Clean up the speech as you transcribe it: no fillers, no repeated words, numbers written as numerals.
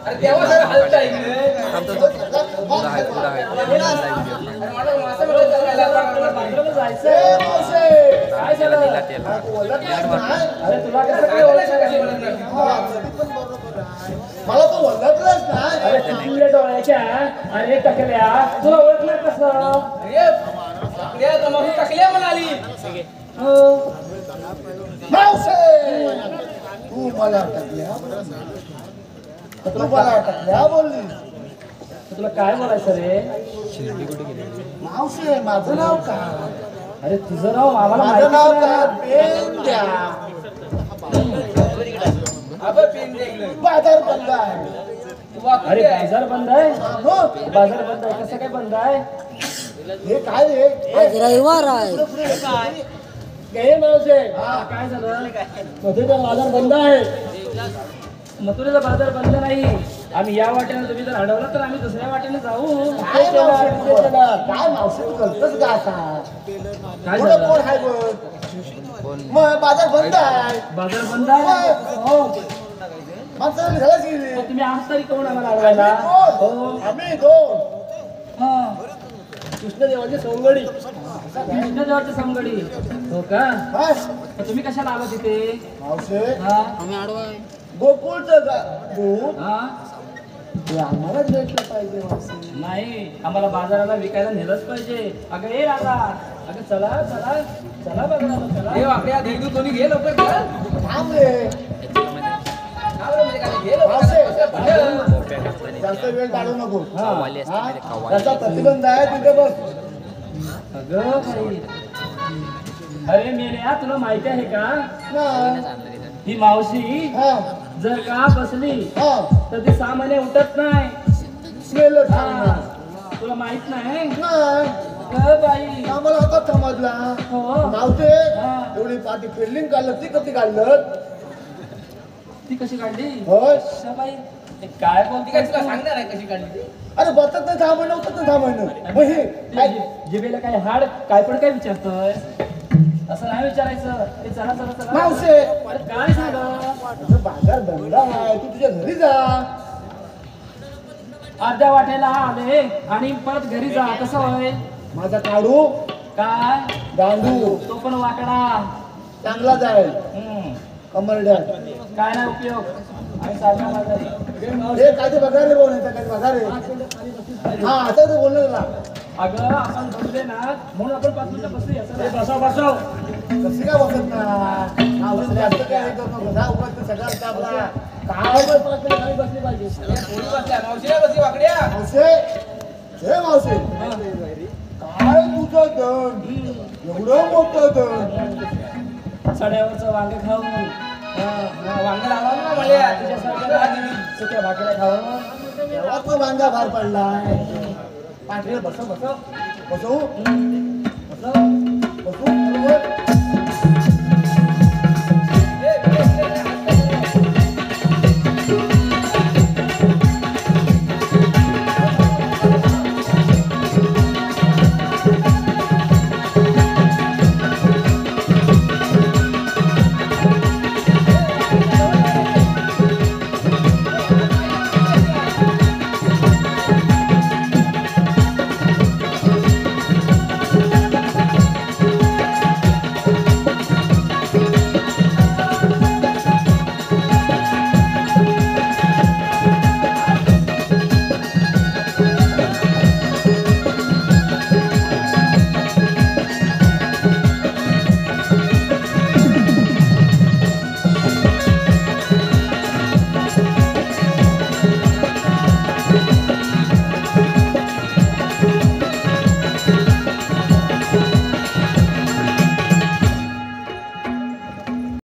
अरे तेव्हा सर हलता इकडे पुढं आहे काय झालं? अरे तुला कसं काय मला तो ओळखलंच नाही. अरे तुझ्या डोळ्याच्या अरे टकल्या तुला ओळखलं कसं? अरे टाकल्या तमाशा टाकल्या म्हणाली मावशे तू मला टाकल्या बोलली. तुला काय बोलायचं रे? मावशे माझं नाव काय? अरे तुझं नाव आम्हाला माझं नाव काय? माहिती पेन द्या. अबे पेन दे इकडे बाजार बंद आहे. अरे बाजार बंद आहे? हो. बाजार बंद आहे कसं काय बंद आहे? हे काय रे? आज रविवार आहे. काय मावशे? काय झालं? मधुरा बाजार बंद आहे. मथुरेचा बाजार बंद नाही. आम्ही या वाटेने तुम्ही जर अडवलं तर आम्ही दुसऱ्या वाटेने जाऊ. काय मावशे तुझे केलं? काय मावशे तू करतोस का आता? काय पुढं झालं? कोण आहे बघ? मग बाजार बंद आहे. बाजार बंद आहे? हो. माणसं घराच गेली. मग तुम्ही आज तरी कोण आम्हाला अडवायला? हो. आम्ही दोन. हा. कृष्णदेवाची सोंगडी. कृष्णदेवाची समगडी. हो का? बस. मग तुम्ही कशाला आलो तिथे? मावशे हा. आम्ही आडवा गोकुळचं दूध हा. ते आम्हालाच भेटलं पाहिजे मावशे. नाही आम्हाला बाजाराला विकायला नेलंच पाहिजे. अगं ए राजा अगं चला चला चला बाजाराला चला. हे वाकड्या दही दोन्ही घे लवकर घे. थांब रे. म्हणजे काय घे लवकर. मावशे जास्त वेळ काढू नको. हा? त्याचा प्रतिबंध आहे तिथे बस. अगं बाई. अरे मेल्या तुला माहिती आहे का ना. ही मावशी हा. जर का बसली हा. तर ती 6 महिने उठत नाही. स्मेल हा. तुला माहित नाही नाही. अगं बाई. आम्हाला आता समजला. हो. मावशे हा. एवढी पाठी फिल्डिंग काढलं ती कधी काढलं? ती कशी काढली? होय. बाई हे काय ती बोलते काय तुला सांगणार आहे कशी काढली ती? अरे बसत नाही 6 महिने उठत नाही 6 महिने. मग हे काय? जिबेला काय हाड काय पण काय विचारतोय? असं नाही विचारायचं. ते चला चला चला. मावशे अरे काय सांगा? तुझं बाजार बंद आहे. तू तुझ्या घरी जा. अर्ध्या वाटेला आले आणि परत घरी जा कसं होय? माझा काढू काय गांडू तो पण वाकडा. चांगला जाईल. कमरड्यात काय नाही उपयोग. आणि सारखा बाजारी. हे काय ते बघा रे. बोल काय बघा रे. हा आता तू बोललो ना. अगं आपण बसले ना म्हणून आपण 5 मिनिटं बसू. याचं बसाव बसाव. कशी काय बसत ना. हा बसले असं काय करू नको. जा उगाच सगळ्यात आपला काय बसली पाहिजे. हे पोरी बसल्या मावशीला बसली वाकड्या. मावशे हे मावशे काय तुझं धन एवढं मोठं धन. सड्यावरचं वांग खाऊन वांग लावा ना मला तुझ्यासारख्या सुक्या भाकऱ्या खाऊन देवाचा वांगा बाहेर पडलाय. पाठीवर बसव बसव बसवू बसव बसू बरोबर.